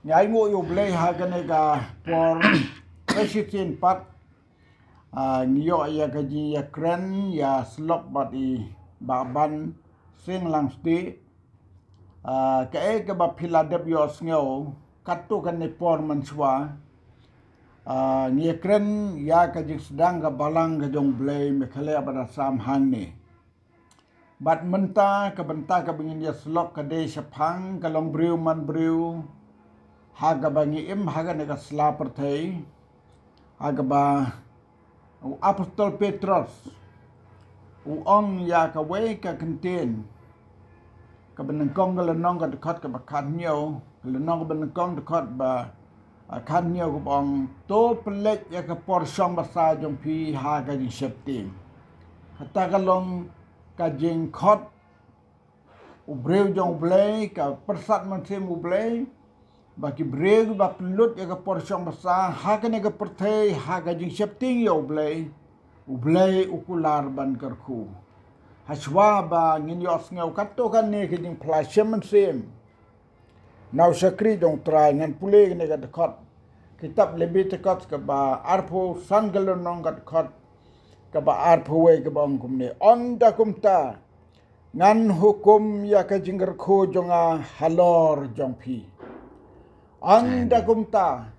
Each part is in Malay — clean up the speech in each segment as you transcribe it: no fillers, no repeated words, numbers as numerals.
Nyai ngo yo blei haganega por President pat ngiyo ya gaji ya kren ya slop bat I baban sing langsti ke ba Philadelphia yo snyo katu kan ne por manswa ngia kren ya gaji sedang ga balang ga jong blei mekhale pada sam hang ni bat menta ka benta ka bingin ya slop ka de shapang ka long briu man briu haga bangi im haga nega slaper thei haga ba apostol Petrus ong ya ka we ka contain ka benengkong ka lenong ka dekat ka bakan nyo lenong ka benengkong dekat ba kan nyo ka bong to pelet ya ka porsong basa jong pi haga jing septim kata kalong ka jing khot ubreu jong blei ka persat mansim ublei bagi breg ba pelut ya ka porsong basa haga ne ka perthei haga jing septing yo ublei ukular ban karku haswa ba ngin yos ngau kato kan ne ke jing plasem mansim now sakri dong try ngan pule ne ka dekat kitab lebih dekat ka ba arpo sangalon nong ka dekat ka ba arpo we ka bang kumne on da kumta ngan hukum ya ka jingger ko jonga halor jongpi anda kumta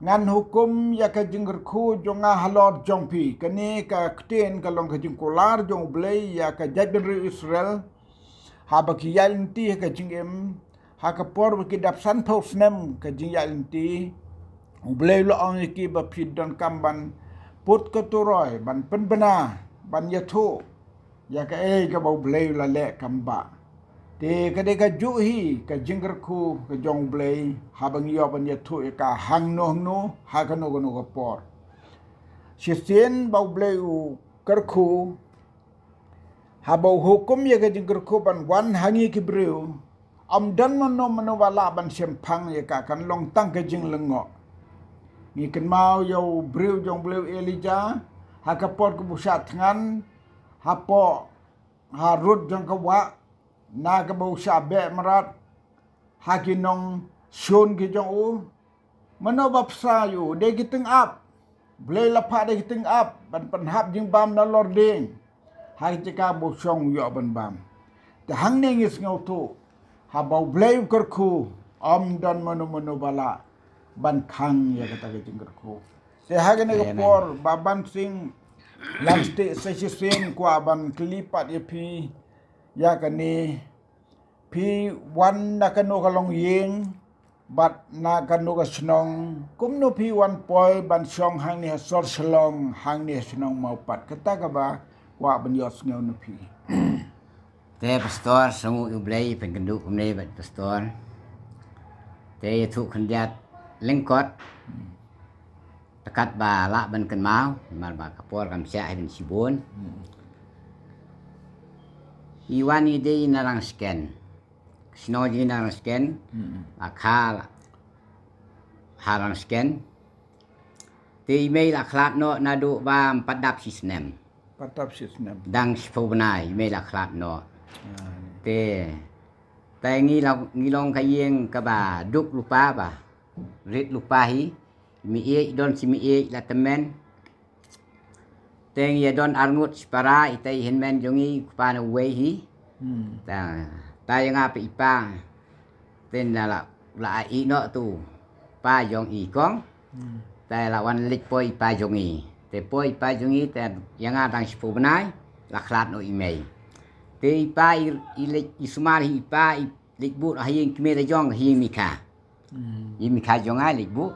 ngan hukum ya ka jingger khu jonga halor jongpi kani ka kten ka long ka jing kolar jong blei ya ka jadri Israel ha ba ki yalinti ka jingem ha ka por ki dap san phos nem ka jing yalinti blei lo ong ki ba phid don kamban put ka turoi ban penbena ban yathu ya ka ka ba blei la le kamba te kade ka juhi ka jingger khu ka jong blei habang yo ban ya thu ka hang no ha ka no ka por sisen bau blei u kar khu habau hukum ya ka jingger khu ban wan hangi ki breu am dan mano wala ban sempang ya ka kan long tang ka jing lengo ni kan mau yo breu jong bleu Elija ha ka por ku busat ngan ha po ha rut jong ka wa na ka bau sabe marat hakinong shon ki jong u mano bapsa yu de kiteng up blei lapa de kiteng up ban penhap jing bam na lording hai tika bo song yo ban bam te hang ne ngis ngau tu ha bau blei kerku om dan mano bala ban khang ya kata ke jing kerku te hagene ko por baban sing lamste sesisen kwa ban klipat ye pi ya kani pi wan na kanu kalong ying bat na kanu ka snong kum no pi wan poi ban song hang ni sor slong hang ni snong mau pat kata ka ba wa ban yos ngau no pi te pastor sangu ublei pengendu kumne bat pastor te thu khandiat lengkot takat ba la ban kan mau mal ba kapor kam sia ai ben sibon iwan ide narang scan sino ji narang scan akal harang scan te email aklat no nadu ba padap sistem patap sistem dang sphobnai email aklat no te tai ngilong kayeng ka ba duk lupa ba rit lupa hi mi e don si mi e latamen teng ya don arngut spara itai henmen jongi kupana wei hi ta yang apa ipa ten la i no tu pa jong i kong ta la wan lik poi pa jongi te poi pa jongi te yang adang sipu benai la klat no email te ipa i lik isumar hi ipa i lik bu hayeng kimera jong hi mika i mika jonga lik bu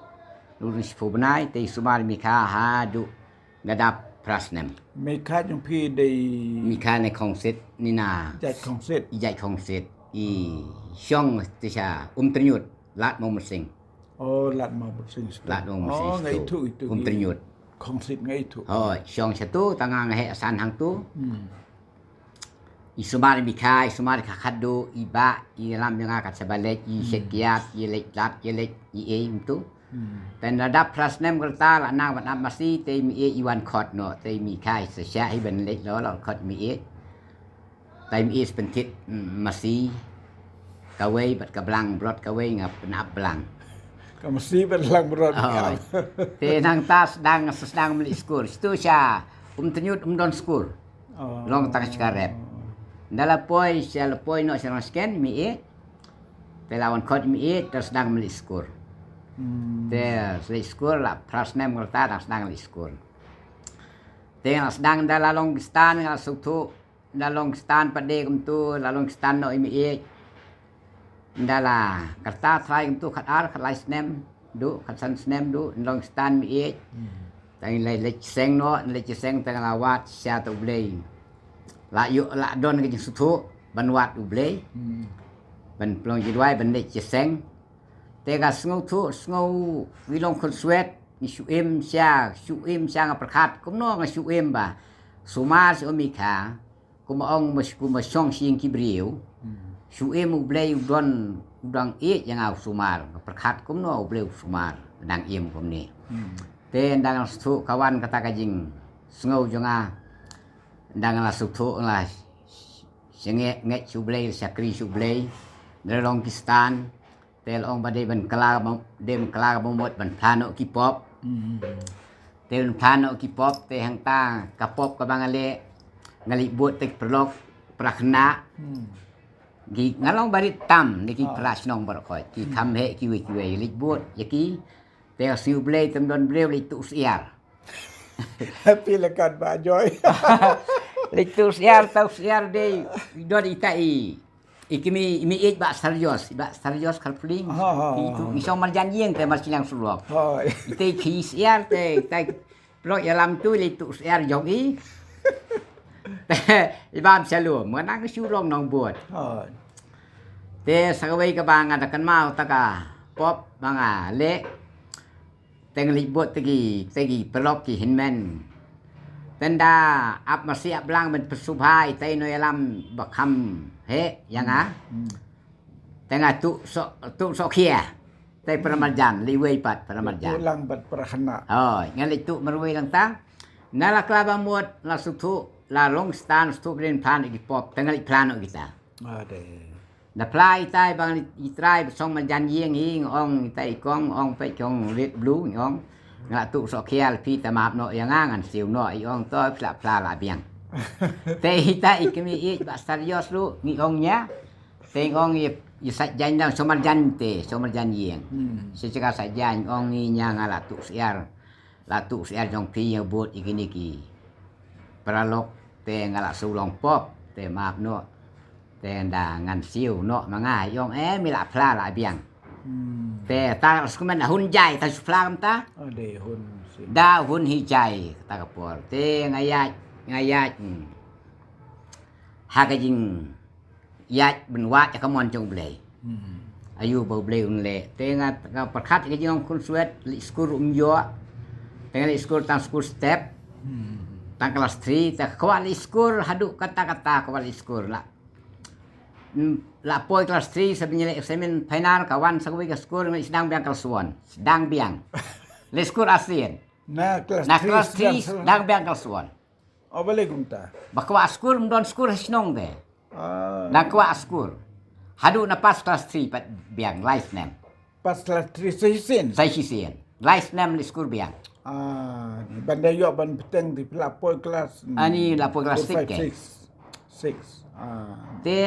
lu sipu benai te isumar mika ha du ngadap prasnem meka jong pi de mika ne kongset ni na jat kong set ijai kongset i syong tisha ternyut lat mo mesing oh lat mau bersing lat mo mesing oh ngai tu itu ternyut kong set ngai tu oh syong satu tangang he asan hang tu isumar mika isumar kakadu iba i lam yang akat sebalek i sekiat i lek lat i lek i itu dan ada prasnem kerta la nang bat masi te mi e iwan khot no te mi kai se sha hi ben lek lo la khot mi e te mi e pentit masi kawai bat kablang brot kawai ngap nap blang mesti berlang berat. Oh. Te nang ta sedang meli skor. Situ sia tenyut don skor. Oh. Long tang sekarep. Dala poi sia lepoi no sia scan mi e. Te lawan kot mi e terus sedang meli skor. Te meli skor la prasnem ngota sedang meli skor. Te sedang dala long stan ngal sutu dalong stan pade kum tu lalong stan no mi e. Dala kerta try kum tu khat ar khat lai snem du khat san snem du long stan mi e. Tang le seng no le seng tang lawat sia tu blei. La yu la don ke sutu ban wat u blei. Ban plong jidwai ban le seng. Te ga sngo tu sngo wi long khon swet ni su em sia ngaprakhat kum no nga su em ba. Sumar si omika kuma ong kuma song sing kibriu. Su em u blei don udang e yang au sumar ngaprakhat kum no u blei sumar dang em kum ni. Te ndang su kawan kata kajing sngo jonga ndang la su tu la senge nge su blei sakri su blei dalong kistan tel ong bade ban kala dem kala bomot ban plano kipop tel plano kipop te hang ta kapop ka bangale ngali buat tek perlok prakna gi ngalong bari tam niki pras nong barkoi ki kam he ki we lik buat yaki te siu blei tem don blei lik tu siar Happy lekat Pak Joy. lik tu siar de don itai ikimi imi it ba serius kalpling itu isong marjan yeng te mar silang sulok Hoi. ite ki siar te tai pro yalam tu lik tu siar jogi ibam salum menang surong nong buat Hoi. te sagawai ka bang adakan mau taka pop banga le teng libut tegi pelok ki hinmen tenda ap masih ablang ben pesubhai tai no yalam bakam he yang tengah tu so kia tai paramarjan liwei pat paramarjan Ulang bat prakhana. oh ngali tu merwei lang ta nala klaba muat la sutu la long stan stu brin plan iki pop tengah plano kita Ade. da plai tai bang itrai song marjan yeng hing ong tai kong ong pe chong red blue ong ngala tu so kia pi ta map no yang ngan siu no i ong to pla la biang te hita ikimi i ba serius lu ni ong nya te ong i sat jan dang somar jan yeng secaka sat jan ong ni nya ngala tu siar jong pi yang buat ikini ki pralok te ngala sulong pop te map no te nda ngan siu no manga yong mi la pla la biang te ta skumen hun jai ta supla kam ta Ade hun. da hun hijai ta kapor te ngayat hakajing yat benwat ka mon jong blei ayu bau blei un le te nga perkhat ka jing kun suet li skur yo te li skur tang skur step tang kelas 3 ta kwali skur haduk kata-kata kwali skur la poi kelas 3 sebenarnya eksamen final kawan sagui ke skor sedang biang kelsuan sedang biang le skor asien Na kelas na kelas 3 sedang biang kelsuan Oh boleh gumta. bakwa skor don skor hasnong de Ah. na kwa skor hadu na pas kelas 3 pat biang life name Pas kelas 3 sehisin. sai sisien life name le skor biang Bandai yo ban peteng di pelapoi kelas. ani la poi kelas 6 ke 6. te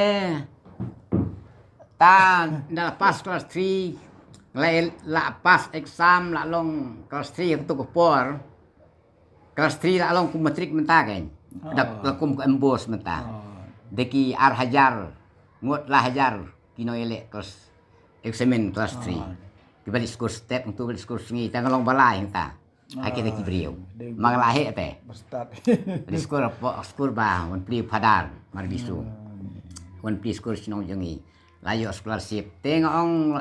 ta na pas kelas 3 la pas exam la long kelas 3 tu ko por kelas 3 la long ku matrik menta kan dak kum ko embos menta deki ar hajar ngot la hajar kino ele kelas eksamen kelas 3 kibali skor step untuk bali skor singi ta long balai ta hake deki brio maglahe te Bestad. di skor ba on pli padar mar bisu on pli skor sinong jongi layo scholarship tengong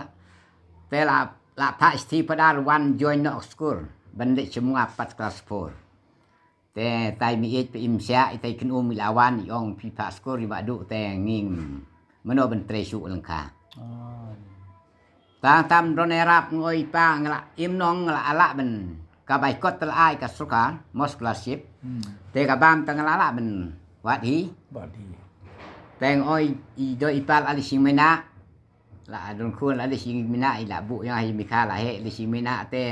te la pa sti padar one join no skor bande semua 4 kelas 4 te tai mi pe imsia itai kenu milawan yong pi pa skor di badu te nging meno ben tresu lengka ta tam ronerap ngoi pa ngala imnong ngala ala ben ka bai kot tel ai ka suka mos scholarship te ka bam tengala ala ben wat hi Badi. teng oi i do ipal ali sing mena la don kun la di sing mina ila bu yang hi mikha la he di sing mina te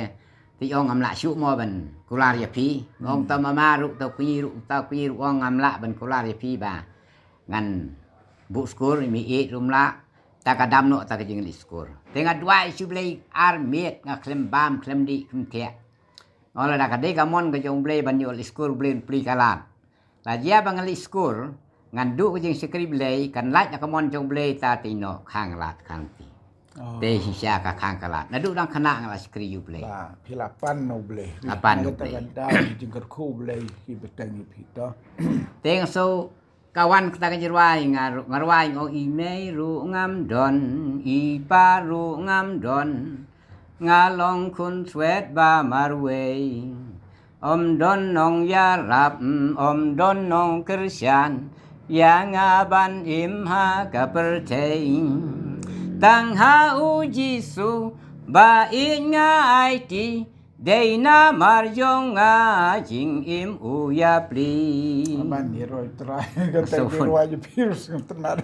ti ong am la shu mo ban kular ya pi ong ta mama ru ta pi ru ong am la ban kular ya pi ba ngan bu skur mi e rum la ta ka dam no ta ka jing li skur tenga dua isu blei ar miet nga klem bam klem di kum te ola da ka de ka mon ka jong blei ban yo li skur blei pli kalat la dia bang li skur ngan du ka jing skrip blei kan lait ka mon jong blei ta ti no khang lat khang ti te hisya ka khang kalat na du dang khana ngala skri yu blei lah pilapan no boleh. Lapan no Kita boleh. kadang jengker ku boleh beteng itu. teng so kawan kita ka jirwai ngarwai o imei ru ngam don i pa ru ngam don ngalong kun swet ba marwei om don nong ya rap om don nong kersian yang aban im ha ka pertein tang ha uji su ba inga ai Deina marjong nga jing im uya pli. Aman ni roi try kata So, jirwai je virus tenar.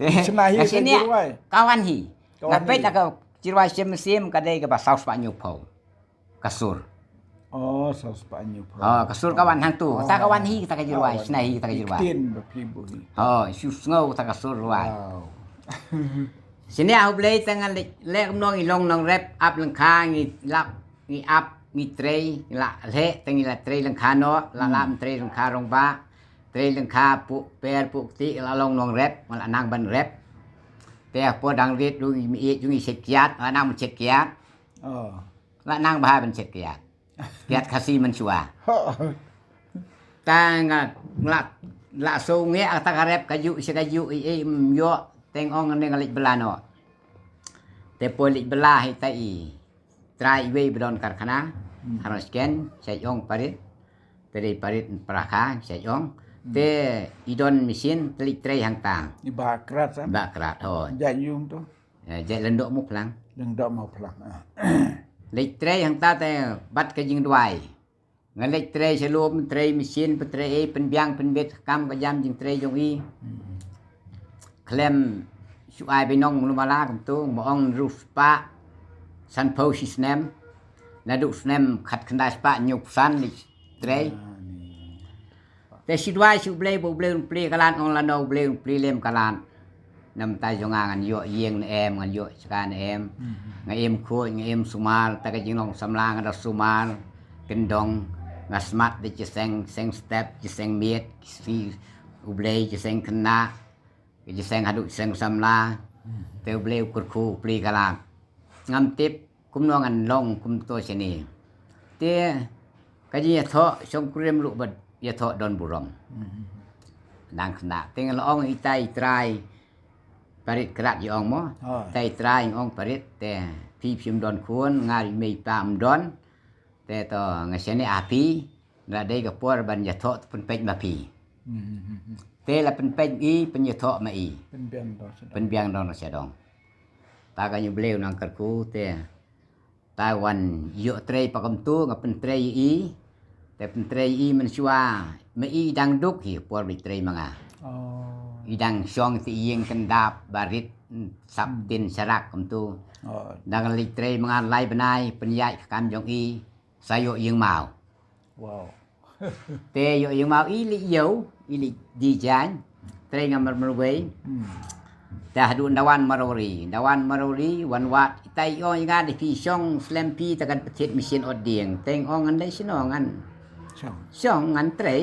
Te- Senahi Kasi ka niya, jirwai. kawan hi. Kawan Ngapit hi. ako jirwai sim kadai ka basaus pa nyupaw. Kasur. Oh, saus panyu. Oh, kasur kawan hang tu. Ta kawan hi kita ka jirwai, senahi kita ka jirwai. Tin bapibu hi. Oh, sus ngau ta kasur ruai. Wow. Sini aku blei tangan lek nong ilong nong rep up lang kha ngi lap ngi up ngi trei la le tangi la trei lang kha no la lam trei lang kha rong ba trei lang kha pu per pu ti la long nong rep la nang ban rep te po dang rit du mi e du ngi sekiat la nang man sekiat Oh. la nang ba ban sekiat kiat kasi man chua tang la so nge ta ka rep ka yu se ka yu e yo teng ong ne ngalik belano te polik belah ita i try we bidon karkhana harus ken saya ong parit dari parit peraka saya ong te idon mesin telik tray hang tang Di bakrat kan. ba krat ho Jayung tu. je lendok mu plang Yang dak mau pelang. lik tray hang ta te bat ke jing duai ngalik tray selum tray mesin pe tray pen biang pen bet kam ka jam jing tray jong i klem su ai be nong lu mala kam tu mo ong ru spa san po si snem na du snem khat khanda spa nyuk san li tray te si dwai su ble bo ble ple kalan ong la no ble ple lem kalan nam tai jonga ngan yo yeng na em ngan yo skan em nga em kho nga em sumal ta ka jing nong samlang da sumal kendong nga smart de seng seng step seng miet si ble seng kena cái sen hadu sen samla teu bleu kurku pli kala ngam tip kum no ngan long kum to sini te kaji tho song krem lu bad ya tho don burom dang khna teng long itai trai parit krat yi ong mo tai trai ong parit te pi phim don khuon ngari mei pam don te to ngasene api la dei ka por ban ya tho pun pej ma pi te la pen pej i pen ya tho ma i Penbian tu. pen biang don sia dong ta ka nyu bleu nang kat ku te ta wan yo trei pa kam tu nga pen trei i te pen trei i men sua ma i dang duk hi por bi trei manga Oh. i dang song ti yeng kendap barit sap tin sarak kam tu Oh. dang li trei manga lai benai pen yai kam jong i sayo yeng mau Wow. te yo yeng mau i li yo i li di jan trei nga mar wei dah du dawan marori wan wat tai o nga di pi song slam pi takan petit mesin odieng teng ong an dai sino ngan Chong. song ngan tre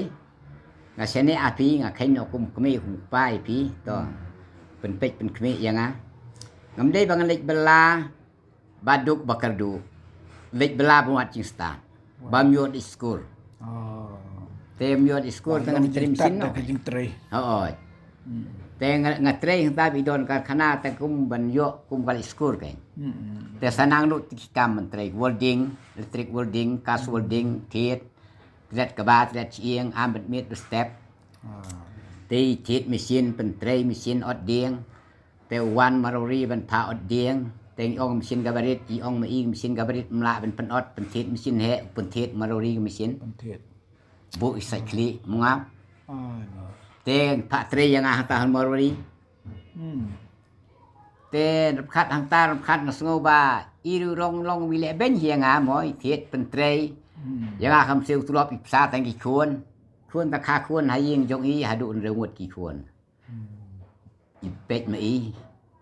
nga sene api nga khain okum kmi hu pai pi to pen pek pen kmi yang ngam dei bang lek bela baduk bakardu lek bela buat cingsta bam yo di school Oh. tem yo di school tangan trim sin no Kajing tray. oh te nga tre ta bi don ka khana ta kum ban yo kum kal school kai te sanang lu tikam man tre welding electric welding gas welding thiet ret ka ba ret chieng am bet mit step te thiet machine pen tre machine ot dieng te wan marori ban pha ot dieng te ong machine gabarit i ong ma i machine gabarit mla ben pen ot pen thiet machine he pen thiet marori machine Pentit. bu isai kli mungap Ah. te pha tre yang ah ta marori te khat hang ta khat na sngo ba iru long wile ben hianga moi thiet pen trei yang kham siu tu lop ipsa tang ki khuôn ta kha khuôn hai yeng jong i ha du re ngut ki khuôn ipet ma i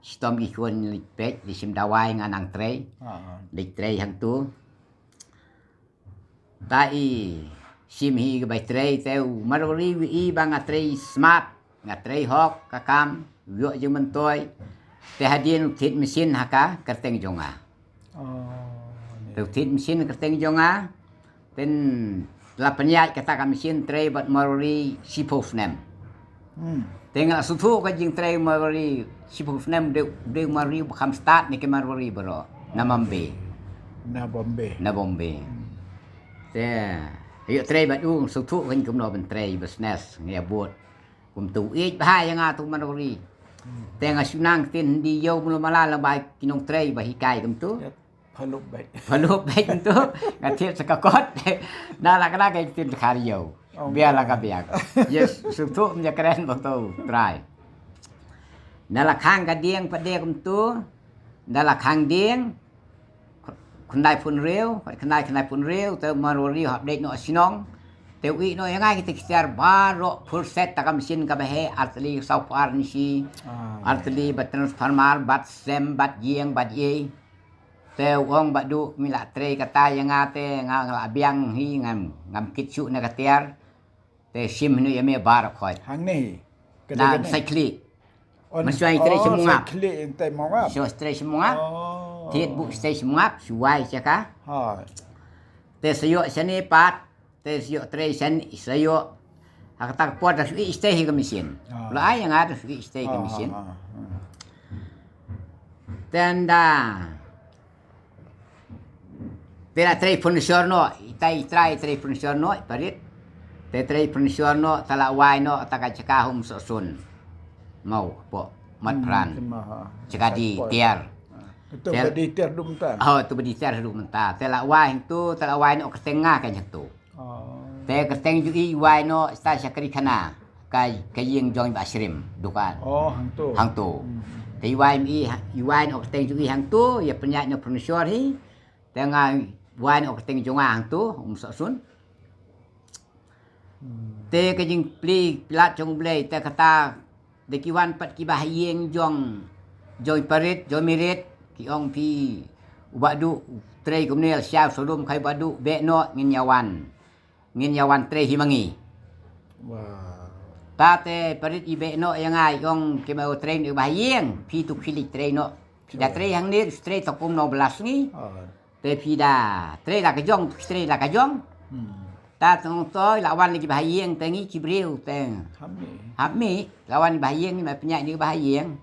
stom ki khuôn ipet di sim dawai ngan ang trei lik trei hang tu ta i sim hi bai trei teu marori i bang a trei smart nga trei hok ka kam yo je men toy te hadien thit mesin haka kerteng jonga tu thit mesin kerteng jonga ten la penyat kata ka mesin trei bat marori sipuf nem tengah sutu ka jing trei marori sipuf nem de marori kham start ni ke marori bro namambe na bombe te yo trei bat sutu kan kum no ben trei business ngia buat kum tu ich bahaya nga tu marori tengah sunang tin di yo mula mala bai kinong trei bahi kai kum tu Palup baik tu ngatir sekakot dah kena kayak tin kariau biarlah kabiak yes sutu menja keren betul try dah khang kadieng pade kum tu dah khang dieng kendai pun reu kendai pun reu te marori hab dek no sinong te wi no yang ai kita kitar baro full set takam mesin ka bahe artli sau par ni si artli bat transformer bat sem bat yeng bat ye te wong badu mila trei kata yang ate ngala biang hi ngam kitchu na katiar te sim nu yame bar khoi hang ni na cycli mensuai trei semua cycli ente mongap so trei semua tiet bu trei semua suai chaka ha te sayo sani pat te sayo trei san sayo kata pot dah stay hi mesin la yang ada stay hi mesin tenda Tera trei furniture no, itai trai trei furniture no, parit. Te trei furniture no, tala wai no, taka caka hum sosun. Mau po mat pran. Caka di tiar. Itu bedi tiar dum ta. Oh, tu bedi tiar dum ta. Tela wai tu, tala wai no ketengah kan tu. Te keteng ju i wai no, sta sakri kana. Kai yeng jong ba shrim dukan. Oh, hang tu. Te wai no keteng ju i hang tu, ya penyat no furniture hi. Tengah wai no keteng jonga hang tu sosun. Te ka jing pli plat jong blei te kata de kiwan pat ki bah yeng jong joy parit joy mirit ki ong pi ubadu trei kumnel siap solum kai badu be no ngin yawan trei himangi ta te parit i be no yang ai ong ki mau trei de bah yeng pi tu kili trei no da trei hang ni trei tokum no belas ni te pi da trei la ka jong trei la ka jong ta tong toy lawan lagi bahayeng tengi kibriu teng hami lawan bahayeng ni penyai ni bahayeng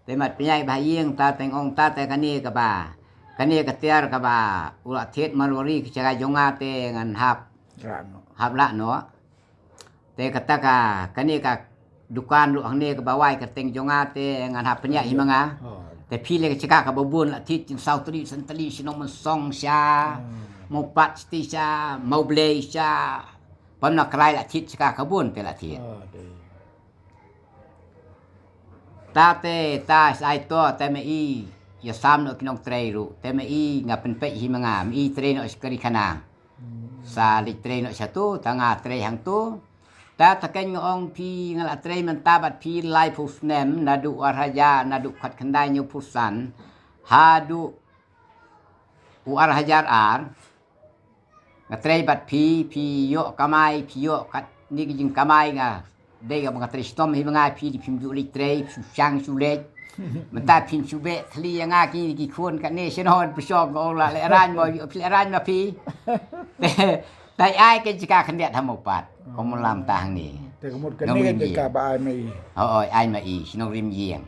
te mat penyai bahayeng ta teng ong ta te kani ka ba kani ka tiar ka ba ula thet marwari ka jonga te ngan hap la no te kata ka kani ka dukan lu hang ni ka bawai ka teng jonga te ngan hap penyai himanga te pile ka ka babun la tit sau tri sentali sinong song sya mau pat stisha mau blei sha pamna krai la thit ka kabun te la thit ta sai to te me i ya sam no kinong trei ru te me i ngapen pe hi manga i trei no skari kana sa li trei no satu tanga trei hang tu ta ken ngong pi ngala trei men tabat pi lai pus nem nadu arhaja nadu khat khandai nyu pusan hadu u arhajar ar ngatrei bat pi yo kamai pi yo kat ni jing kamai nga de ga ngatrei stom hi nga pi di pim ju li trei su chang su le menta pin su be thli nga ki khon ka ne senon pi shop go la le ran mo pi ran ma pi tai ai ke jika khandet ham pat ko mo lam tang ni te ko mot ka ne ke ka ba ai mai ai ma i sinong rim yeng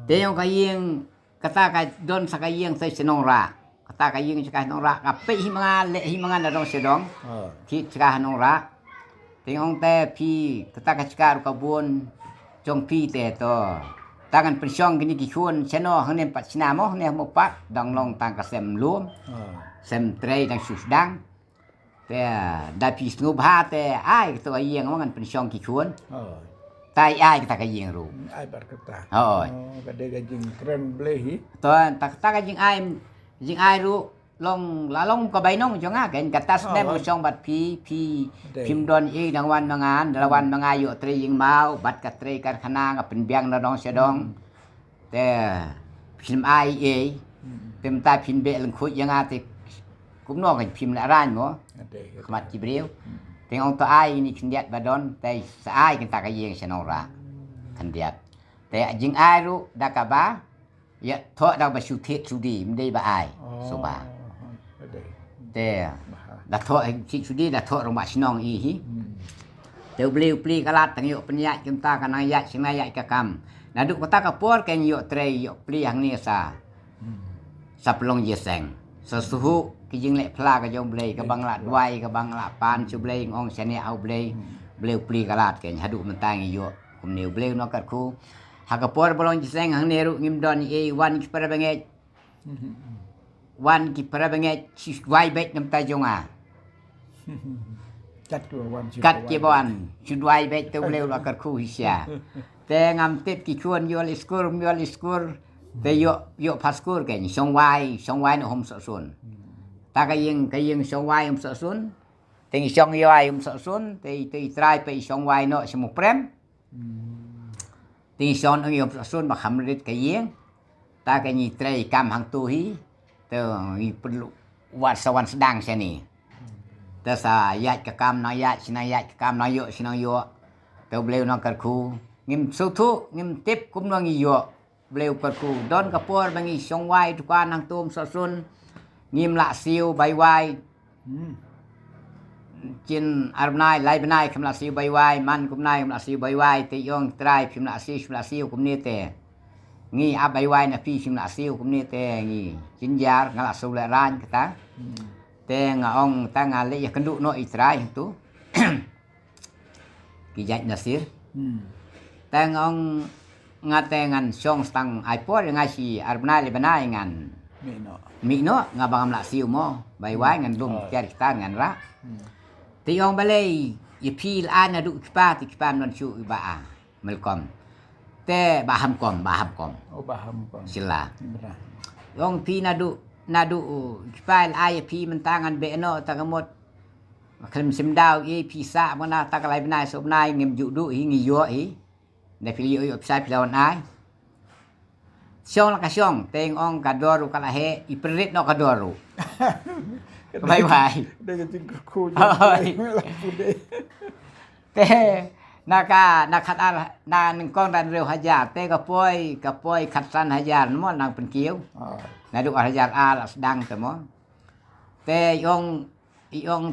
te yo ka yeng kata ka don sa ka yeng sai senong ra kata ka yeng cakah nong rak ape hi manga na dong sedong ki cakah nong rak tengong te pi kata ka cakah ka bun jong pi te to tangan pensiong gini ki khun seno hang nem pat sina mo ne mo pat dong long tang ka sem luom sem trei dang susdang te da pi snu bha te ai to yeng ngan pensiong ki khun tai ai kita ka jing ru Ai berkata. hoi Kada gajing keren blehi. ton tak ka jing ai ru long la long ka bai nong jong a ken katas ne mo song bat pi phim don i dang wan mangan lawan mangai yo tri jing mau bat ka tri kan khana nga pen biang na dong se dong te phim ai e tem ta phim be leng khu yang a te cũng no kan phim la ran mo Ada. khmat jibril teng ong to ai ni khndiat badon te sa ai kan ta ka yeng se nong ra khndiat te jing ai ru da ka ba ya tho da ba shu the su di mdei ba ai so ba Ada. te da tho chi su di da tho rong ba snong i hi te beliu pli kalat tang yo penya chúng ta kan ai ya sing ai ka kam na du kota ka por ken yo tre yo pli hang ni sa pelong ye seng sesuhu ki jing le phla ka jom blei ka bang la dwai ka bang la pan chu blei ngong sene au blei bleu pli kalat ken hadu man tang yo kum neu bleu no kat khu ha ka por pelong ye seng hang neru ngim don e wan ki para banget wan ki para banget chi dwai bet nam ta jong a Kat dua wan. kat ke bon chu dwai bet tu bleu la kat khu hi sia te ngam tip ki chuan yo iskur te yo paskur ken song wai no hom so sun ta ka yeng song wai hom so sun te song yo ai hom so sun te trai pe song wai no semu prem te song yo so sun ba kham rit ka yeng ta ka ni trai kam hang tu hi te i perlu wat sawan sedang sini te sa yat ka kam na yat ka kam na yo sinang yo te bleu no kar khu ngim su thu ngim tip kum no ngi yo bleu kar khu don ka por bangi song wai tu kan nang tum so sun ngim la siu bai wai chin arnai lai benai kham la siu bai wai man kum nai la siu bai wai te yong trai phim la siu kum ni te ngi a bai wai na pi phim la siu kum ni te ngi chin jar ngala su la ran kata te nga ong ta nga le ya kendu no i trai tu ki jat nasir tang ong ngatengan song stang iPod ngai si arbna le banai ngan mi no nga bangam la siu mo bai wai ngan lum ker kita ngan ra ti ong balei ye pil an adu kipa ti kipa non chu ba a melkom te baham kom Oh paham kom. sila Benar. ong pi nadu kipa ai pi mentangan be no tagamot klem simdau e pi sa mana takalai banai so banai ngem ju du hi ngi yo hi ne pili yo psai pilawan ai siong la ka siong teng ong kadoru kala he iperit no kadoru bye bye Dia gajing ku. Oi. Pude. te naka nakat al na ning kong dan reu hajar te ka poi khat san hajar mo nang pen kieu na du hajar al sedang te mo te yong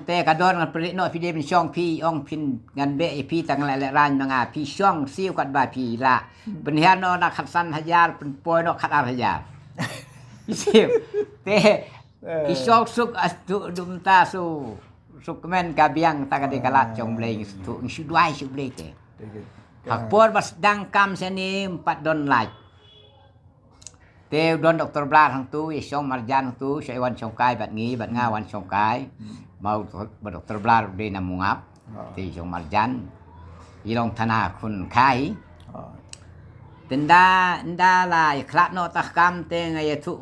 te kador ngan perit no pide pen siong pi ong pin ngan be pi tang la ran manga pi siong siu kat ba pi la pen hian no na khat san hajar pen poi no khat al hajar siu te ki siong suk astu dum ta su sukmen kabiang ta ka de kalat chong blei tu su duai su blei te hak por bas dang kam seni 4 don lai te don doktor blar hang tu i siong marjan hang tu sai wan siong kai bat ngi bat nga wan siong kai mau doktor blar de na mungap ti siong marjan i long thana khun khai tenda la khlat no ta kam te ngai thu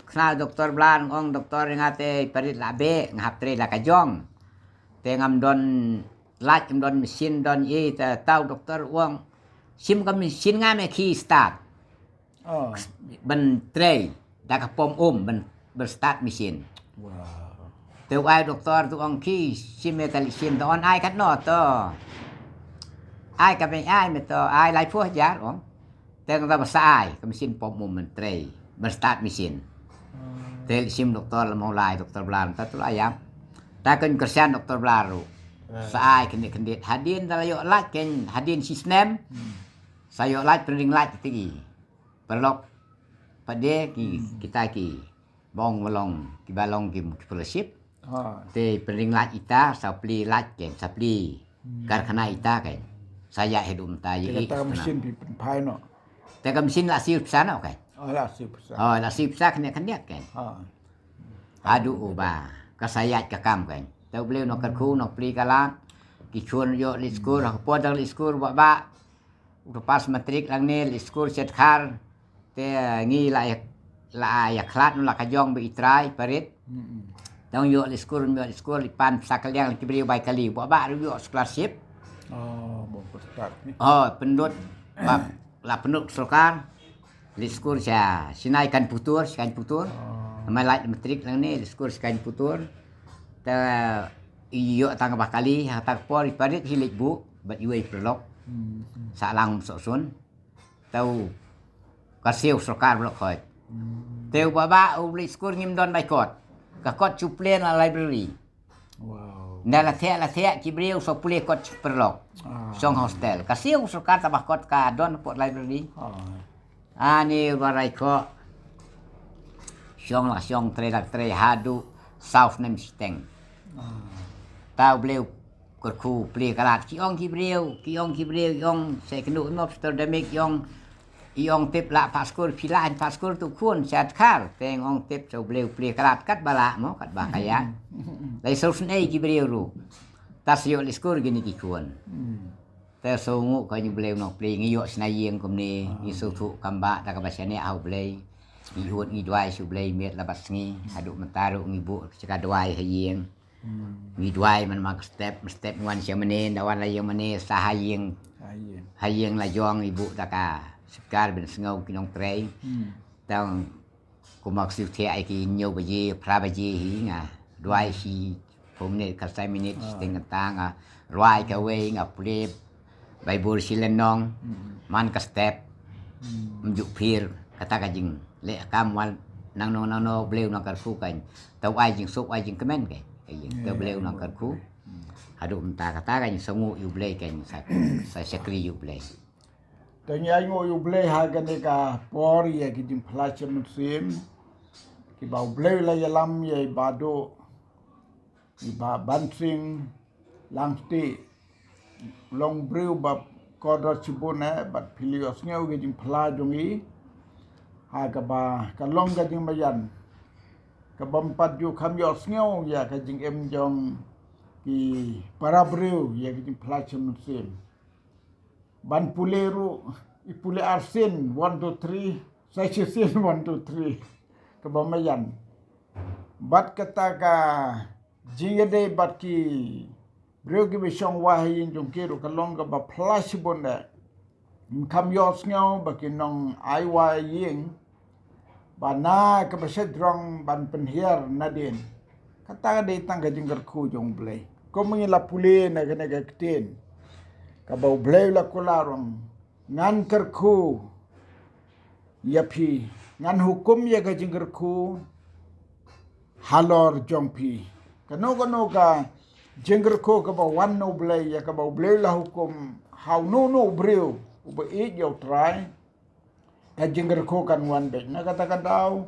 khna doktor blar ong doktor ngate parit la be ngap tre la ka jong te ngam don lach don mesin don e ta tau doktor uang sim kam mesin nga me ki start ben tre da ka pom ben start mesin Wow. te ai doktor tu ong ki sim metal sim don ai kat no to ai ka ben ai me to ai lai phu ja ong te ngam ba sai ka mesin pom ben tre ben start mesin te sim doktor la mau lai doktor blan ta tu ayam ta kan kersian doktor blaru sai kendit hadin dalayo lat ken hadin sistem sayo lat pering lat tinggi perlok pade ki kita ki bong melong ki balong ki fellowship te pering lat ita sapli lat ken sapli karkhana ita ken saya hidum ta yi Kita mesin di pai no. te kam mesin la siu sana ken Lah si besar. oh la siu sak ne kan ken adu uba kasayat ka kam kan tau beliau no kerku no pli kalat ki chun yo li skur ha po dang li skur ba lepas matrik lang ni school set khar te ngi la ya khlat nu la kajong be itrai parit tong yo school pan sakaliang kibriu bai kali bo ba yo scholarship Bom start ni. pendut la pendut sokar li school sa sinaikan putur malai matrik lang ni school sikain putur ta iyo tang bakali hatak por parit hilik bu bat iwe prolog sa lang so sun tau kasiu sokar blok khoi teu baba li school ngim don bai kot ka kot suplen la library Wow. la thea kibriu so pule kot prolog song hostel kasiu sokar tabah kot ka don pot library ni warai ko Siong tre hadu South nem steng. Tau bleu kurku pli kalat kiong kibriu yong se kenu Amsterdamik yong tip la paskur pilan paskur tu kun sat kar tengong tip so bleu pli kalat kat bala mo kat bakaya. Lai so snei kibriu ru. Tas yo liskur gini kikun. Te so ngu ka ni bleu no pli ngi yo snayeng komni ni so tu kamba da ka basane au blei. Ihut ngi dwai su blei met labat ngi aduk mentaru ngi bu cika dwai hayeng ngi dwai man mak step wan sia menen dawan la yang mene sa hayeng la jong ibu taka sekar ben sengau kinong trei tang kumak siu the ai ki nyo baji pra baji hi nga dwai si pomne ka 5 minit steng tang rwai ka we nga plep bai bur silenong man ka step mjuk phir kata ka jing le kam wal nang no bleu nang karku kan tau ai jing sok ai jing kemen ke tau bleu nang karku adu entah kata kan semua you blei kan sa sekri you blei Tanya ngo yu blei hagan ka por ya ki jing plasha musim ki bau blei la yalam ye bado ki ba bansing langsti long breu ba kodor cibune bat pilios ngeu ki jing plajungi haga ba kalong ka jing bayan ka bampat yu kham yos ngeu ya ka jing em jong ki para breu ya ki jing plasha musim ban puleru ipule arsin 1 2 3 saya sin 1 2 3 kebamayan bat kata ka jingade bat ki breu ki besong wahin jong kiru kalong ka ba plus bonda kam yos ngau ba ki nong ai wa ying bana ka ba sedrong ban penhiar nadin kata de tang ka jinggar khu jong blai ko mengila pule na ka ktin kabau bleu la kularong ngan kerku yapi ngan hukum ya ka jinggerku halor jongpi kano ka jinggerku ka ba wan no blei ya ka ba bleu la hukum how no breu uba e yo try ka jinggerku kan wan be na kata kadau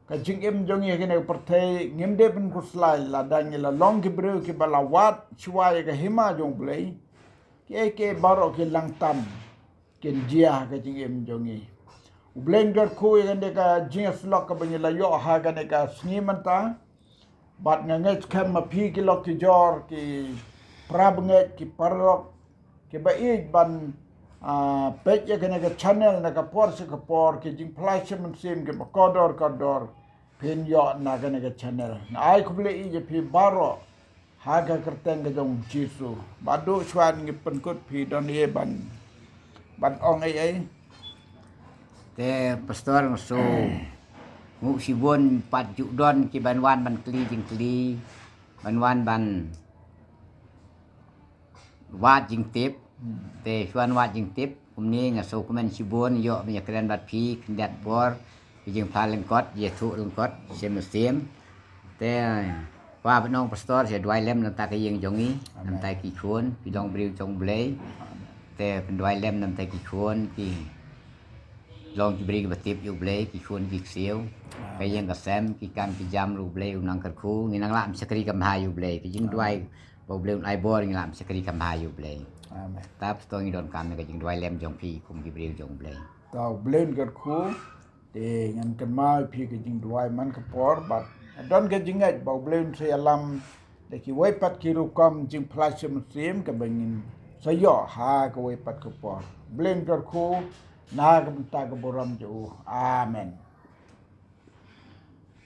ka jingem jong ya kene pertai ngimde pen kuslai la dangi la long ki breu ki bala wat chwa ya ka hima jong blei ke baro ke langtam ken dia ka jingem jongi blender ku yang ka jingas lok ka banyela yo ha ka ne ka snimanta bat nganget kam ma pi ki lok ki jor ki prabnget ki parok ke ba ig ban pet ya ka ne ka channel na ka por se ka por ke jing flash man sim ke kodor pen yo na ka ne ka channel na ai ku ble i je pi baro haga kerteng ke jong jisu badu chuan ngi penkut pi don ye ban ong ai te pastor so ngu sibon pat juk don ki ban wan ban kli jing kli ban wan ban wat jing tip te chuan wat jing tip kumni nga so kumen sibon yo mi kren bat pi kendat bor jing phalen kot ye thu kot sem teว่าพี่น้องพาสตอร์เสียดวายเล่มน้ำตาก็ยังจงนี้น้ำตากี่ชวนพี่น้องบริวจงเบลยแต่เป็นดวายเล่มน้ำตากี่ชวนกี่ลองจีบริกบัติบอยู่เบลยกี่ชวนกี่เสียวก็ยังกับแซมกี่การกี่ยำรูเบลยนังกระคูงี้นังละมสกรีกำหาอยู่เบลยกี่ยิ่งดวายบ่เบลยไอบอลงี้ละมสกรีกำหาอยู่เบลยตาพาสตอร์งี้โดนการก็ยิ่งดวายเล่มจงพี่คุมจีบริวจงเบลยต่อเบลยกระคูแต่งั้นกันมาพี่ก็ยิ่งดวายมันก็ปอร์บัดdon ke jingat bau blem se alam de ki wai pat ki rukam jing plasem sim ke bangin sayo ha ko we pat ko por blame jor ko na ga ta ga boram jo amen